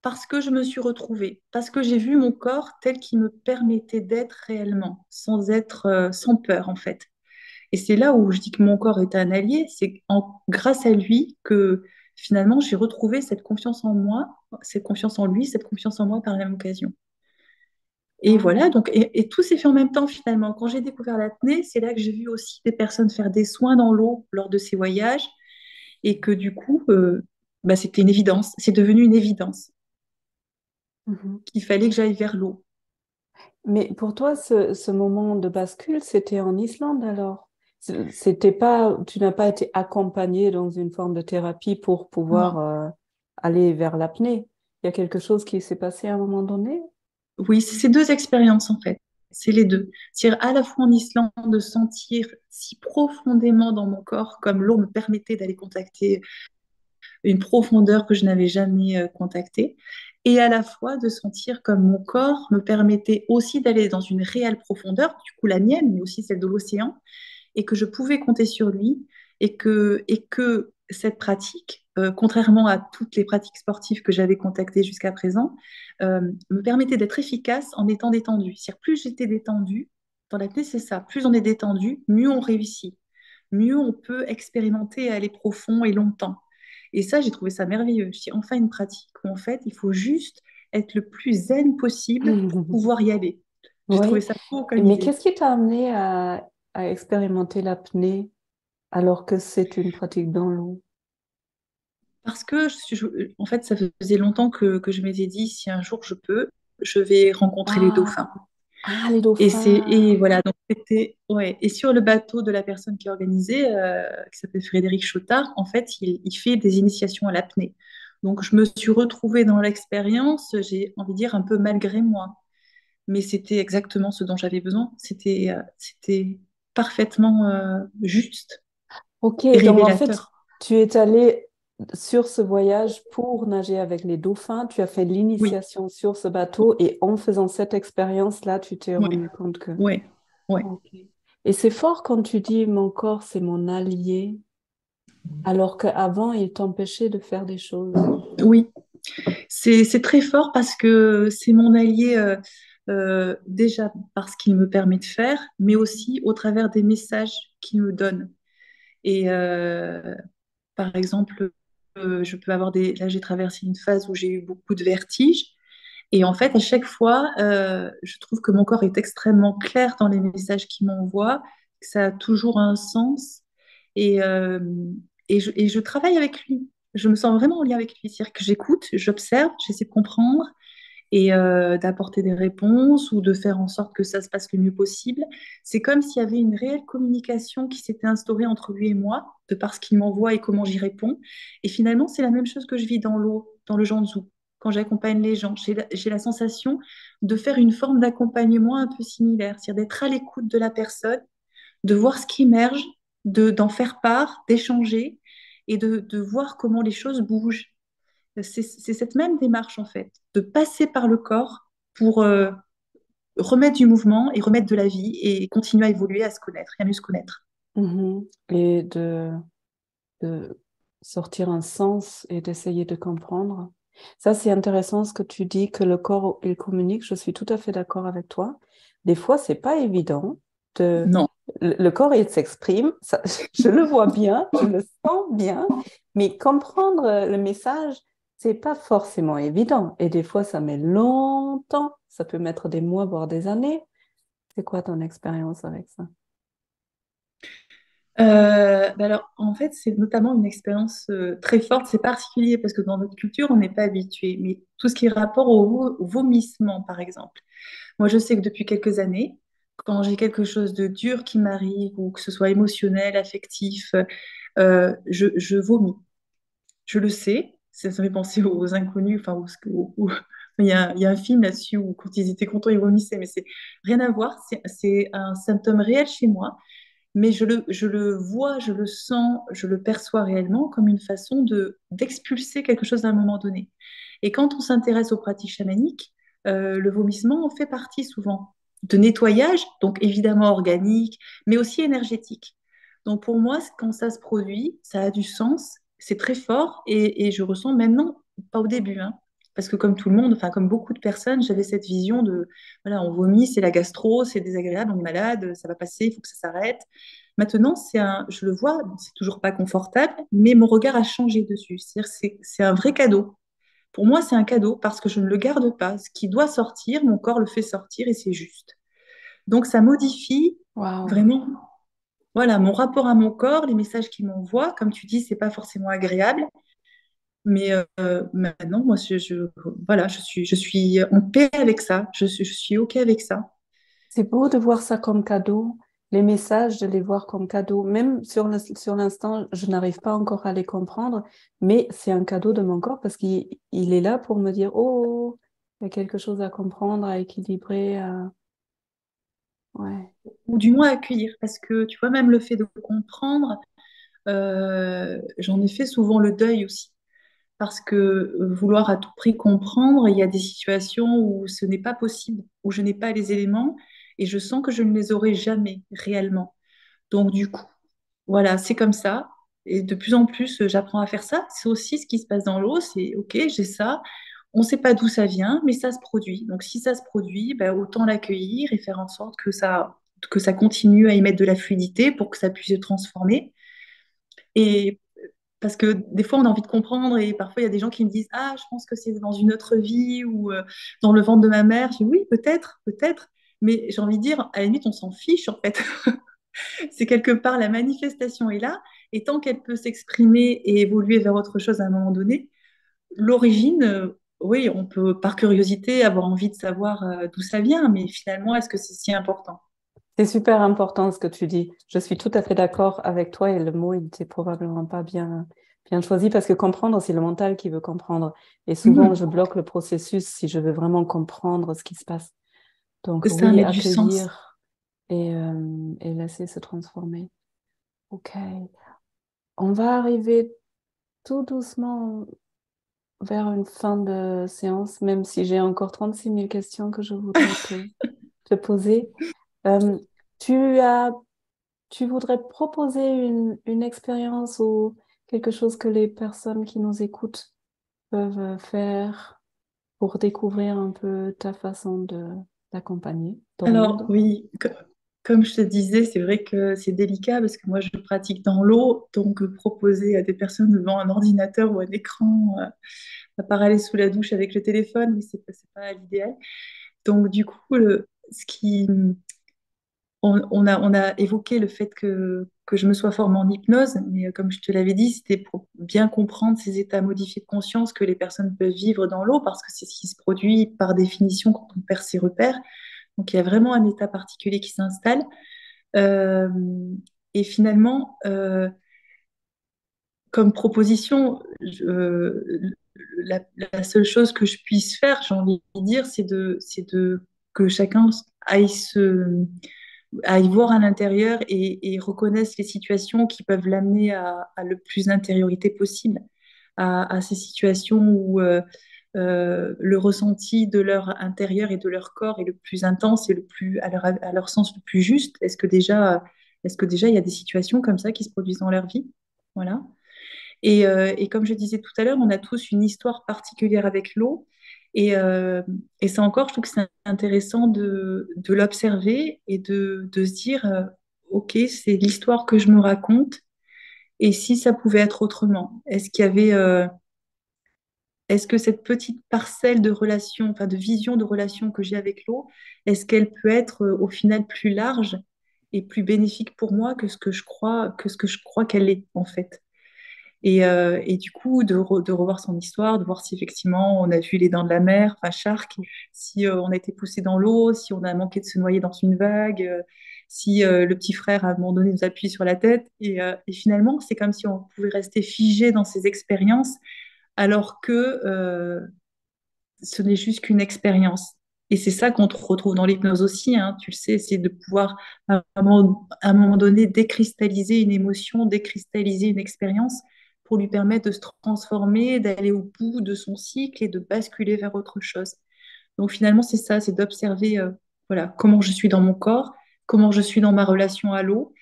parce que je me suis retrouvée, parce que j'ai vu mon corps tel qu'il me permettait d'être réellement, sans peur en fait. Et c'est là où je dis que mon corps est un allié, grâce à lui que finalement j'ai retrouvé cette confiance en moi, cette confiance en lui, cette confiance en moi par la même occasion. Et Waouh. voilà, donc, et tout s'est fait en même temps finalement. Quand j'ai découvert l'apnée, c'est là que j'ai vu aussi des personnes faire des soins dans l'eau lors de ces voyages et que du coup, c'était une évidence, c'est devenu une évidence Mhm. qu'il fallait que j'aille vers l'eau. Mais pour toi, ce moment de bascule, c'était en Islande alors? C'était pas, tu n'as pas été accompagné dans une forme de thérapie pour pouvoir Non. aller vers l'apnée. Il y a quelque chose qui s'est passé à un moment donné? Oui, c'est ces deux expériences en fait. C'est les deux. C'est à la fois en Islande de sentir si profondément dans mon corps, comme l'eau me permettait d'aller contacter une profondeur que je n'avais jamais contactée, et à la fois de sentir comme mon corps me permettait aussi d'aller dans une réelle profondeur, du coup la mienne, mais aussi celle de l'océan, et que je pouvais compter sur lui, et que cette pratique, contrairement à toutes les pratiques sportives que j'avais contactées jusqu'à présent, me permettait d'être efficace en étant détendue. C'est-à-dire plus j'étais détendue, dans l'apnée c'est ça, plus on est détendu, mieux on réussit, mieux on peut expérimenter et aller profond et longtemps. Et ça, j'ai trouvé ça merveilleux. Je dis enfin une pratique où en fait, il faut juste être le plus zen possible pour pouvoir y aller. J'ai trouvé Oui, ça beau comme mais idée. qu'est-ce qui t'a amené à expérimenter l'apnée alors que c'est une pratique dans l'eau? Parce que, en fait, ça faisait longtemps que je m'étais dit, si un jour je peux, je vais rencontrer les Ah, dauphins. ah, les Et dauphins. voilà, donc c'était, ouais. Et sur le bateau de la personne qui organisait, qui s'appelle Frédéric Chotard, en fait, il fait des initiations à l'apnée. Donc, je me suis retrouvée dans l'expérience, j'ai envie de dire un peu malgré moi, mais c'était exactement ce dont j'avais besoin. C'était parfaitement juste Ok, et donc en fait, révélateur. tu es allé sur ce voyage pour nager avec les dauphins, tu as fait Oui, l'initiation sur ce bateau et en faisant cette expérience-là, tu t'es oui, rendu compte que... oui, oui, Ok. Et c'est fort quand tu dis mon corps, c'est mon allié, alors qu'avant, il t'empêchait de faire des choses. oui. C'est très fort parce que c'est mon allié déjà parce qu'il me permet de faire, mais aussi au travers des messages qu'il me donne. Et par exemple, je peux avoir des... Là, j'ai traversé une phase où j'ai eu beaucoup de vertiges. Et en fait, à chaque fois, je trouve que mon corps est extrêmement clair dans les messages qu'il m'envoie, que ça a toujours un sens. Et, et je travaille avec lui. Je me sens vraiment en lien avec lui. C'est-à-dire que j'écoute, j'observe, j'essaie de comprendre et d'apporter des réponses ou de faire en sorte que ça se passe le mieux possible. C'est comme s'il y avait une réelle communication qui s'était instaurée entre lui et moi, de par ce qu'il m'envoie et comment j'y réponds. Et finalement, c'est la même chose que je vis dans l'eau, dans le Jiangsu, quand j'accompagne les gens. J'ai la sensation de faire une forme d'accompagnement un peu similaire, c'est-à-dire d'être à l'écoute de la personne, de voir ce qui émerge, d'en faire part, d'échanger et de voir comment les choses bougent. C'est cette même démarche, en fait, de passer par le corps pour remettre du mouvement et remettre de la vie et continuer à évoluer, à se connaître et à mieux se connaître. Mhm. Et de sortir un sens et d'essayer de comprendre. Ça, c'est intéressant ce que tu dis, que le corps, il communique. Je suis tout à fait d'accord avec toi. Des fois, c'est pas évident. De... Non. Le corps, il s'exprime. Ça, je le vois bien, je le sens bien. Mais comprendre le message, c'est pas forcément évident. Et des fois, ça met longtemps. Ça peut mettre des mois, voire des années. C'est quoi ton expérience avec ça? Bah alors, en fait, c'est notamment une expérience très forte, c'est particulier parce que dans notre culture, on n'est pas habitué. Mais tout ce qui est rapport au vomissement, par exemple. Moi, je sais que depuis quelques années, quand j'ai quelque chose de dur qui m'arrive, ou que ce soit émotionnel, affectif, je vomis. Je le sais, ça me fait penser aux inconnus, enfin, il y a un film là-dessus où quand ils étaient contents, ils vomissaient, mais c'est rien à voir, c'est un symptôme réel chez moi, mais je le vois, je le sens, je le perçois réellement comme une façon d'expulser quelque chose à un moment donné. Et quand on s'intéresse aux pratiques chamaniques, le vomissement en fait partie souvent de nettoyage, donc évidemment organique, mais aussi énergétique. Donc pour moi, quand ça se produit, ça a du sens, c'est très fort et je ressens maintenant, pas au début, hein, parce que comme tout le monde, enfin comme beaucoup de personnes, j'avais cette vision de, voilà, on vomit, c'est la gastro, c'est désagréable, on est malade, ça va passer, il faut que ça s'arrête. Maintenant, je le vois, bon, c'est toujours pas confortable, mais mon regard a changé dessus. C'est-à-dire, c'est un vrai cadeau. Pour moi, c'est un cadeau parce que je ne le garde pas. Ce qui doit sortir, mon corps le fait sortir et c'est juste. Donc, ça modifie Waouh. vraiment, voilà, mon rapport à mon corps, les messages qu'il m'envoie. Comme tu dis, c'est pas forcément agréable, mais maintenant, moi, voilà, je suis en paix avec ça. Je suis OK avec ça. C'est beau de voir ça comme cadeau, les messages, de les voir comme cadeau. Même sur l'instant, je n'arrive pas encore à les comprendre, mais c'est un cadeau de mon corps parce qu'il est là pour me dire, oh, il y a quelque chose à comprendre, à équilibrer. Ouais. Ou du moins accueillir, parce que tu vois, même le fait de comprendre, j'en ai fait souvent le deuil aussi. Parce que vouloir à tout prix comprendre, il y a des situations où ce n'est pas possible, où je n'ai pas les éléments et je sens que je ne les aurai jamais réellement. Donc du coup, voilà, c'est comme ça. Et de plus en plus, j'apprends à faire ça. C'est aussi ce qui se passe dans l'eau. C'est OK, j'ai ça. On ne sait pas d'où ça vient, mais ça se produit. Donc si ça se produit, ben, autant l'accueillir et faire en sorte que ça continue à émettre de la fluidité pour que ça puisse se transformer. Et parce que des fois, on a envie de comprendre et parfois, il y a des gens qui me disent, ah, je pense que c'est dans une autre vie ou dans le ventre de ma mère. Je dis, oui, peut-être, peut-être. Mais j'ai envie de dire, à la limite, on s'en fiche en fait. C'est quelque part, la manifestation est là. Et tant qu'elle peut s'exprimer et évoluer vers autre chose à un moment donné, l'origine, oui, on peut par curiosité avoir envie de savoir d'où ça vient, mais finalement, est-ce que c'est si important? C'est super important ce que tu dis. Je suis tout à fait d'accord avec toi et le mot, il n'était probablement pas bien choisi parce que comprendre, c'est le mental qui veut comprendre. Et souvent, je Mhm. bloque le processus si je veux vraiment comprendre ce qui se passe. Donc Ça oui, met du sens. accueillir et laisser se transformer. OK. On va arriver tout doucement vers une fin de séance, même si j'ai encore 36 000 questions que je voudrais te poser. Euh, tu as Tu voudrais proposer une expérience ou quelque chose que les personnes qui nous écoutent peuvent faire pour découvrir un peu ta façon d'accompagner dans le Alors monde? oui, comme je te disais, c'est vrai que c'est délicat parce que moi je pratique dans l'eau, donc proposer à des personnes devant un ordinateur ou un écran, à part aller sous la douche avec le téléphone, mais c'est pas l'idéal. Donc du coup, ce qui, on a évoqué le fait que je me sois formée en hypnose, mais comme je te l'avais dit, c'était pour bien comprendre ces états modifiés de conscience que les personnes peuvent vivre dans l'eau, parce que c'est ce qui se produit par définition quand on perd ses repères. Donc il y a vraiment un état particulier qui s'installe. Euh, et finalement, comme proposition, la seule chose que je puisse faire, j'ai envie de dire, c'est de que chacun aille à y voir à l'intérieur et reconnaisse les situations qui peuvent l'amener à le plus d'intériorité possible, à ces situations où le ressenti de leur intérieur et de leur corps est le plus intense et le plus, à leur sens, le plus juste. Est-ce que déjà il y a des situations comme ça qui se produisent dans leur vie? Voilà. Et comme je disais tout à l'heure, on a tous une histoire particulière avec l'eau. Et ça encore, je trouve que c'est intéressant de l'observer et de se dire, OK, c'est l'histoire que je me raconte. Et si ça pouvait être autrement? Est-ce que cette petite parcelle de relation, enfin de vision de relation que j'ai avec l'eau, est-ce qu'elle peut être au final plus large et plus bénéfique pour moi que ce que je crois qu'elle est en fait? Et du coup, de revoir son histoire, de voir si effectivement on a vu les dents de la mer, enfin Shark, si on a été poussé dans l'eau, si on a manqué de se noyer dans une vague, si le petit frère à un moment donné nous appuie sur la tête. Et finalement, c'est comme si on pouvait rester figé dans ces expériences, alors que ce n'est juste qu'une expérience. Et c'est ça qu'on retrouve dans l'hypnose aussi, hein, tu le sais, c'est de pouvoir à un moment donné décristalliser une émotion, décristalliser une expérience pour lui permettre de se transformer, d'aller au bout de son cycle et de basculer vers autre chose. Donc finalement, c'est ça, c'est d'observer voilà, comment je suis dans mon corps, comment je suis dans ma relation à l'eau,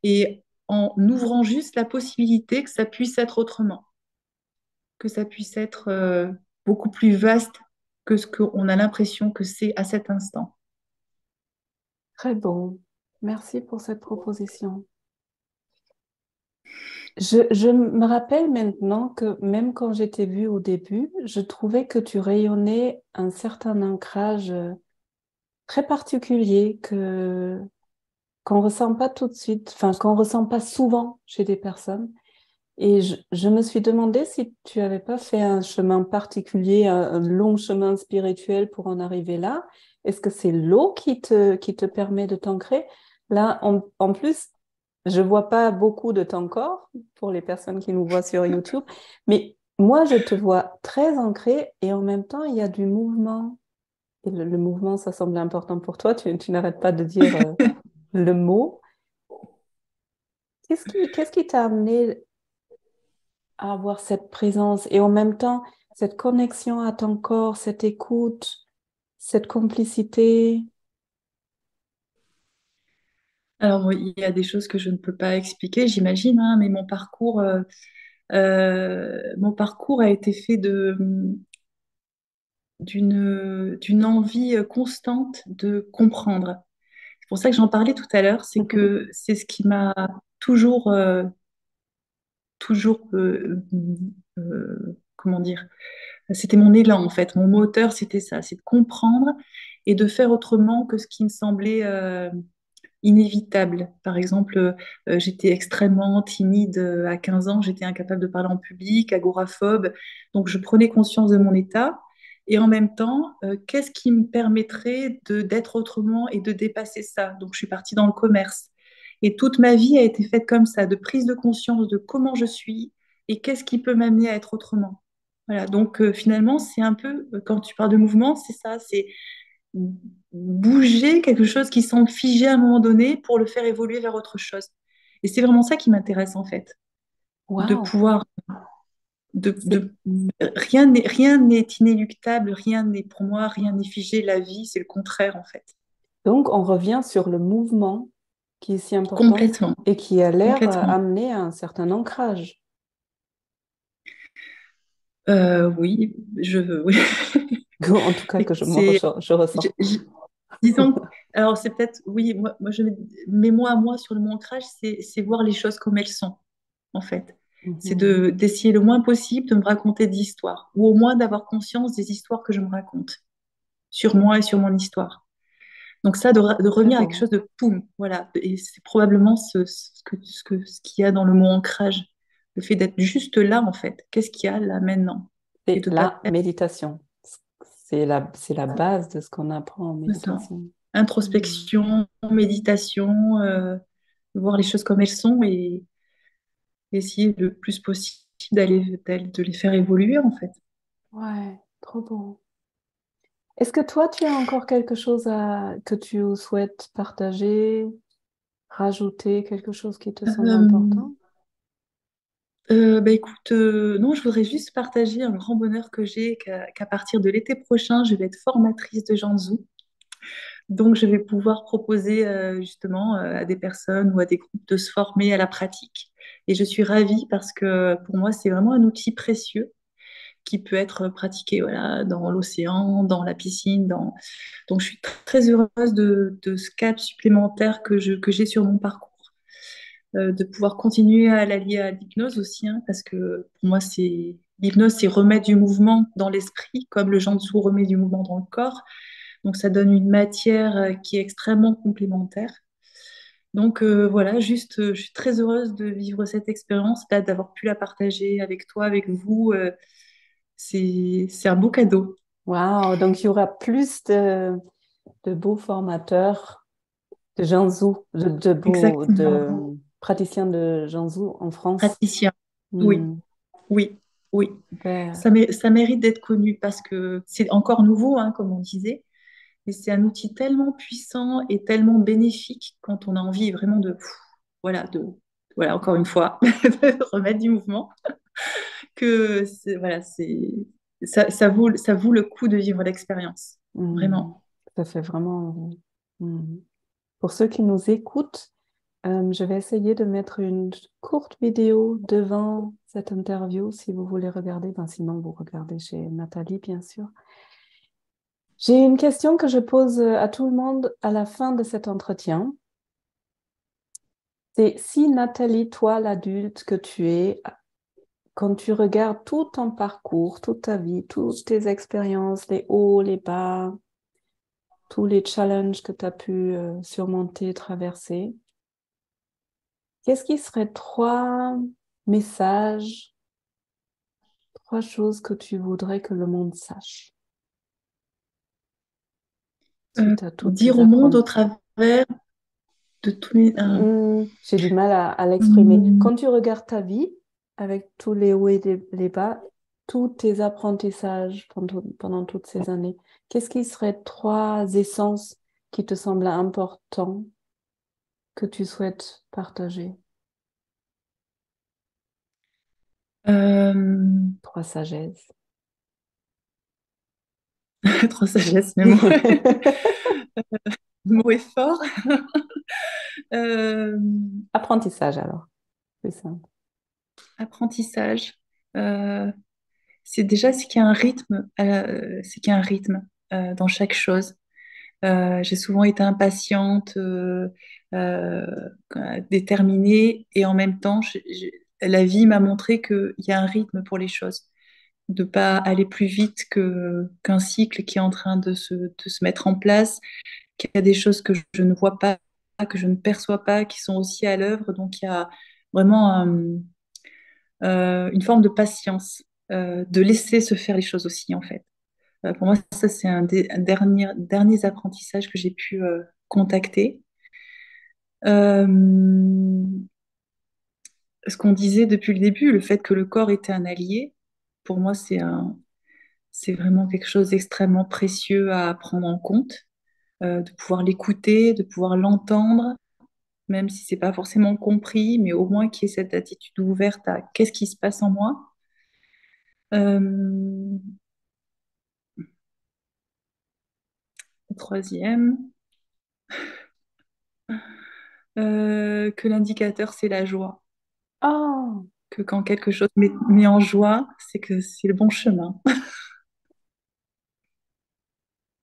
et en ouvrant juste la possibilité que ça puisse être autrement, que ça puisse être beaucoup plus vaste que ce qu'on a l'impression que c'est à cet instant. Très bon. Merci pour cette proposition. Je me rappelle maintenant que même quand j'étais vue au début, je trouvais que tu rayonnais un certain ancrage très particulier qu'on ressent pas tout de suite, enfin qu'on ressent pas souvent chez des personnes. Et je me suis demandé si tu avais pas fait un chemin particulier, un long chemin spirituel pour en arriver là. Est-ce que c'est l'eau qui te permet de t'ancrer? Là, en plus, je vois pas beaucoup de ton corps pour les personnes qui nous voient sur YouTube, mais moi, je te vois très ancré et en même temps, il y a du mouvement. Et le mouvement, ça semble important pour toi. Tu n'arrêtes pas de dire le mot. Qu'est-ce qui t'a amené à avoir cette présence et en même temps cette connexion à ton corps, cette écoute, cette complicité? Alors, bon, il y a des choses que je ne peux pas expliquer, j'imagine, hein, mais mon parcours a été fait d'une envie constante de comprendre. C'est pour ça que j'en parlais tout à l'heure, c'est que c'est ce qui m'a toujours toujours, comment dire, c'était mon élan en fait, mon moteur, c'était ça, c'est de comprendre et de faire autrement que ce qui me semblait inévitable. Par exemple, j'étais extrêmement timide à 15 ans, j'étais incapable de parler en public, agoraphobe, donc je prenais conscience de mon état. Et en même temps, qu'est-ce qui me permettrait d'être autrement et de dépasser ça? Donc, je suis partie dans le commerce. Et toute ma vie a été faite comme ça, de prise de conscience de comment je suis et qu'est-ce qui peut m'amener à être autrement. Voilà, donc finalement, c'est un peu, quand tu parles de mouvement, c'est ça, c'est bouger quelque chose qui semble figé à un moment donné pour le faire évoluer vers autre chose. Et c'est vraiment ça qui m'intéresse en fait, de Waouh! pouvoir, C'est- rien n'est inéluctable, rien n'est pour moi, rien n'est figé. La vie, c'est le contraire en fait. Donc, on revient sur le mouvement qui est si important Complètement, et qui a l'air complètement. amener à un certain ancrage. Oui, oui. En tout cas, que Écoute, je, moi, je je- ressens. je- disons, alors c'est peut-être, oui, mais moi, sur le mot ancrage, c'est voir les choses comme elles sont. En fait. C'est Mhm. d'essayer le moins possible de me raconter d'histoires, ou au moins d'avoir conscience des histoires que je me raconte, sur moi et sur mon histoire. Donc ça, de Très revenir à quelque beau. chose de poum, voilà. Et c'est probablement ce qu'il y a dans le mot ancrage, le fait d'être juste là, en fait. Qu'est-ce qu'il y a là maintenant? Et C'est de pas la méditation. C'est la base de ce qu'on apprend en être ça. méditation. Mhm. Introspection, méditation, voir les choses comme elles sont et essayer le plus possible de les faire évoluer, en fait. Ouais, trop beau. Est-ce que toi, tu as encore quelque chose que tu souhaites partager, rajouter, quelque chose qui te semble Euh, important? Bah écoute, non, je voudrais juste partager un grand bonheur que j'ai, qu'à partir de l'été prochain, je vais être formatrice de Janzu. Donc, je vais pouvoir proposer justement à des personnes ou à des groupes de se former à la pratique. Et je suis ravie parce que pour moi, c'est vraiment un outil précieux qui peut être pratiqué voilà, dans l'océan, dans la piscine. Donc, je suis très heureuse de ce cap supplémentaire que j'ai sur mon parcours. De pouvoir continuer à l'allier à l'hypnose aussi, hein, parce que pour moi, l'hypnose, c'est remettre du mouvement dans l'esprit, comme le Jiangsu remet du mouvement dans le corps. Donc, ça donne une matière qui est extrêmement complémentaire. Donc, voilà, juste, je suis très heureuse de vivre cette expérience, là, d'avoir pu la partager avec toi, avec vous. C'est un beau cadeau. Waouh, donc il y aura plus de beaux formateurs de Janzu, de Exactement. praticiens de Janzu en France. Praticien. Oui, Hmm, oui, oui. super. Ça mérite d'être connu parce que c'est encore nouveau, hein, comme on disait. Et c'est un outil tellement puissant et tellement bénéfique quand on a envie vraiment voilà, voilà, encore une fois, de remettre du mouvement, voilà, ça vaut le coup de vivre l'expérience. Hmm, Vraiment. ça fait vraiment envie. Hmm. Pour ceux qui nous écoutent, je vais essayer de mettre une courte vidéo devant cette interview si vous voulez regarder. Ben, sinon, vous regardez chez Nathalie, bien sûr. J'ai une question que je pose à tout le monde à la fin de cet entretien. C'est si Nathalie, toi, l'adulte que tu es, quand tu regardes tout ton parcours, toute ta vie, toutes tes expériences, les hauts, les bas, tous les challenges que tu as pu surmonter, traverser, qu'est-ce qui serait trois messages, trois choses que tu voudrais que le monde sache suite à toutes Dire tes au monde au apprentissages? travers de tous les... J'ai du mal à l'exprimer. hum, Quand tu regardes ta vie, avec tous les hauts et les bas, tous tes apprentissages pendant toutes ces années, qu'est-ce qui serait trois essences qui te semblent importants que tu souhaites partager? euh, Trois sagesses. trop sagesse, mais bon, le mot est fort. Euh, Apprentissage alors, c'est ça. apprentissage. Euh, c'est déjà ce qu'il y a un rythme, c'est qu'il y a un rythme dans chaque chose. J'ai souvent été impatiente, euh, déterminée, et en même temps, la vie m'a montré qu'il y a un rythme pour les choses, de pas aller plus vite qu'un cycle qui est en train de se mettre en place, qu'il y a des choses que je ne vois pas, que je ne perçois pas, qui sont aussi à l'œuvre. Donc il y a vraiment une forme de patience, de laisser se faire les choses aussi, en fait. Pour moi, ça, c'est un derniers apprentissages que j'ai pu contacter. Euh, Ce qu'on disait depuis le début, le fait que le corps était un allié, pour moi, c'est vraiment quelque chose d'extrêmement précieux à prendre en compte, de pouvoir l'écouter, de pouvoir l'entendre, même si c'est pas forcément compris, mais au moins qu'il y ait cette attitude ouverte à qu'est-ce qui se passe en moi. Euh, Troisième, que l'indicateur, c'est la joie. Oh, Que quand quelque chose met en joie, c'est que c'est le bon chemin.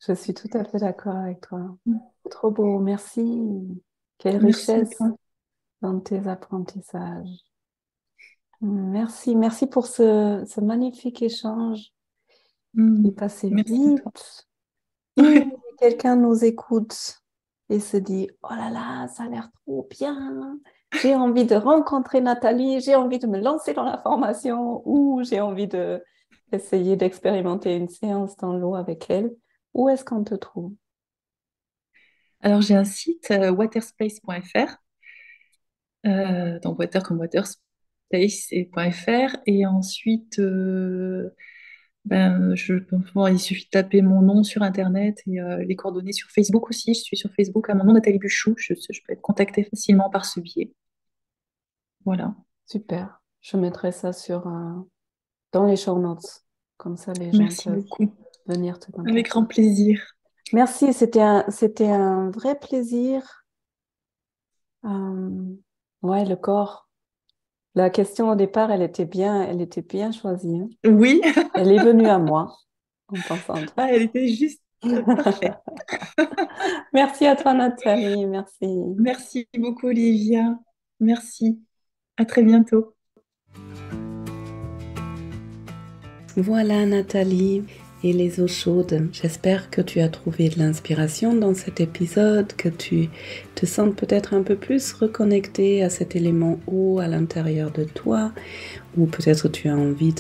je suis tout à fait d'accord avec toi. Trop beau, merci. Quelle Merci à richesse toi. dans tes apprentissages. Merci, merci pour ce magnifique échange qui est passé Merci à toi. vite. Si quelqu'un nous écoute et se dit, oh là là, ça a l'air trop bien, j'ai envie de rencontrer Nathalie, j'ai envie de me lancer dans la formation ou j'ai envie de essayer d'expérimenter une séance dans l'eau avec elle, où est-ce qu'on te trouve? Alors, j'ai un site waterspace.fr, donc water comme waterspace et .fr, et ensuite, bon, il suffit de taper mon nom sur Internet et les coordonnées sur Facebook aussi. Je suis sur Facebook à mon nom, Nathalie Buchou. Je peux être contactée facilement par ce biais. Voilà. Super. Je mettrai ça dans les show notes. Comme ça, les gens Merci peuvent beaucoup. venir te Avec contacter. grand plaisir. Merci, c'était un vrai plaisir. Euh, ouais, le corps. La question au départ, elle était bien choisie, hein. Oui, Elle est venue à moi en pensant à toi. ah, elle était juste parfaite. Merci à toi, Nathalie. Merci. Merci beaucoup, Olivia. Merci. À très bientôt. Voilà, Nathalie et les eaux chaudes. J'espère que tu as trouvé de l'inspiration dans cet épisode, que tu te sens peut-être un peu plus reconnecté à cet élément eau à l'intérieur de toi, ou peut-être tu as envie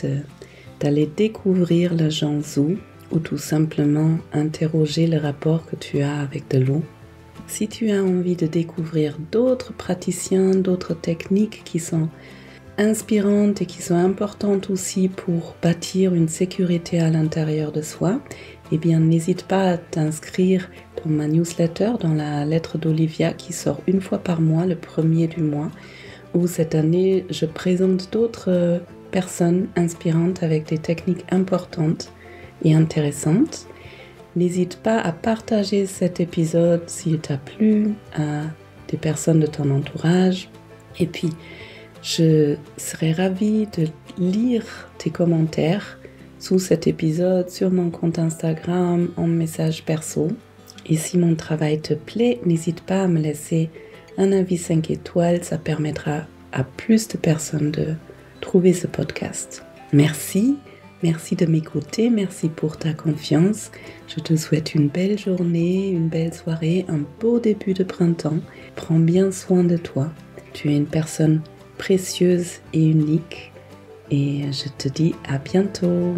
d'aller découvrir le Jiangsu, ou tout simplement interroger le rapport que tu as avec de l'eau. Si tu as envie de découvrir d'autres praticiens, d'autres techniques qui sont inspirantes et qui sont importantes aussi pour bâtir une sécurité à l'intérieur de soi, eh bien n'hésite pas à t'inscrire dans ma newsletter, dans la lettre d'Olivia qui sort une fois par mois, le premier du mois, où cette année je présente d'autres personnes inspirantes avec des techniques importantes et intéressantes. N'hésite pas à partager cet épisode s'il t'a plu à des personnes de ton entourage. Et puis, je serais ravie de lire tes commentaires sous cet épisode sur mon compte Instagram en message perso. Et si mon travail te plaît, n'hésite pas à me laisser un avis 5 étoiles. Ça permettra à plus de personnes de trouver ce podcast. Merci. Merci de m'écouter, merci pour ta confiance. Je te souhaite une belle journée, une belle soirée, un beau début de printemps. Prends bien soin de toi. Tu es une personne précieuse et unique. Et je te dis à bientôt.